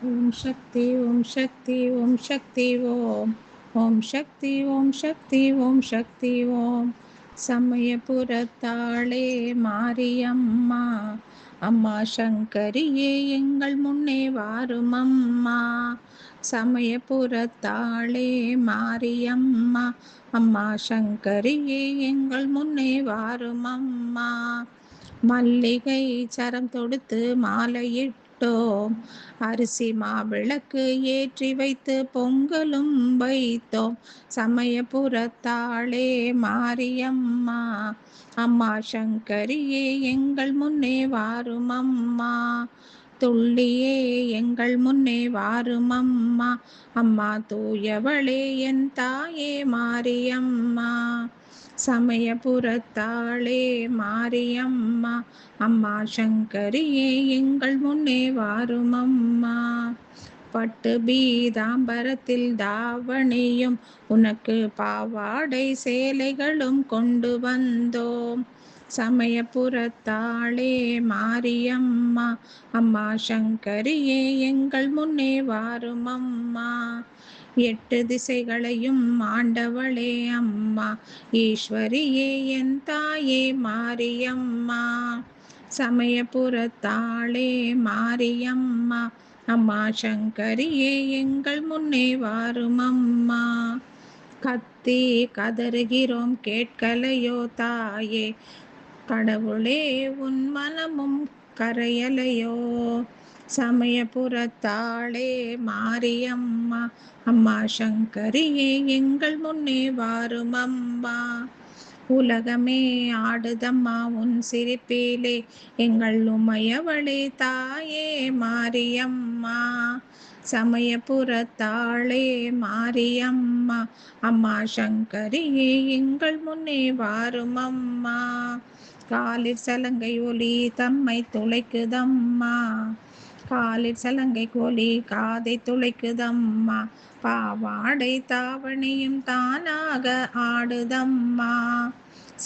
ஓம் சக்தி ஓம் சக்தி ஓம் சக்தி ஓம் ஓம் சக்தி ஓம் சக்தி ஓம் சக்தி ஓம் சமயபுரத்தாளே மாரியம்மா அம்மா சங்கரியே எங்கள் முன்னே வாரும் அம்மா. சமயபுரத்தாளே மாரியம்மா அம்மா சங்கரியே எங்கள் முன்னே வாரும் அம்மா. மல்லிகை சரம் தொடுத்து மாலையிட்டோம், அரிசி மாவிளக்கு ஏற்றி வைத்து பொங்கலும் வைத்தோம். சமயபுரத்தாளே மாரியம்மா அம்மா சங்கரியே எங்கள் முன்னே வாரும் அம்மா. துள்ளியே எங்கள் முன்னே வாரும் அம்மா. அம்மா தூயவளே என் தாயே மாரியம்மா. சமயபுரத்தாளே மாரியம்மா அம்மா சங்கரியே எங்கள் முன்னே வாரும் அம்மா. பட்டு பீதாம்பரத்தில் தாவணியும் உனக்கு பாவாடை சேலைகளும் கொண்டு வந்தோம். சமயபுரத்தாளே மாரியம்மா அம்மா சங்கரியே எங்கள் முன்னே வாரும் அம்மா. 8 திசைகளையும் ஆண்டவளே அம்மா ஈஸ்வரியே என் தாயே மாரியம்மா. சமயபுரத்தாளே மாரியம்மா அம்மா சங்கரியே எங்கள் முன்னே வாரும் அம்மா. கத்தி கதறுகிறோம் கேட்கலையோ தாயே, கடவுளே உன் மனமும் கரையலையோ. சமயபுரத்தாளே மாரியம்மா அம்மா சங்கரியே எங்கள் முன்னே வாரும் அம்மா. உலகமே ஆடுதம்மா உன் சிரிப்பிலே, எங்கள் உமையவளே தாயே மாரியம்மா. சமயபுரத்தாளே மாரியம்மா அம்மா சங்கரியே எங்கள் முன்னே வாரும் அம்மா. காலிற் சலங்கை ஒலி தம்மை துளைக்குதம்மா, காலிற் சலங்கை ஒலி காதை துளைக்குதம்மா. பாவாடை தாவணியும் தானாக ஆடுதம்மா.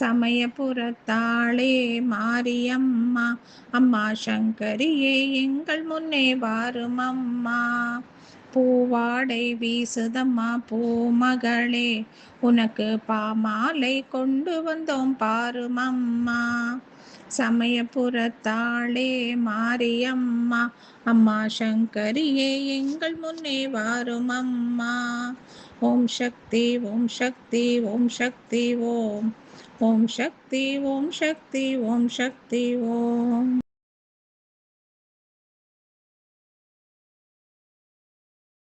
சமயபுரத்தாளே மாரியம்மா அம்மா சங்கரியே எங்கள் முன்னே வாரும் அம்மா. பூவாடை வீசுதம்மா பூமகளே, உனக்கு பாமாலை கொண்டு வந்தோம் பாரும் அம்மா. சமயபுரத்தாளே மாரியம்மா அம்மா சங்கரியே எங்கள் முன்னே வாரும் அம்மா. ஓம் சக்தி ஓம் சக்தி ஓம் சக்தி ஓம் ஓம் சக்தி ஓம் சக்தி ஓம் சக்தி ஓம்.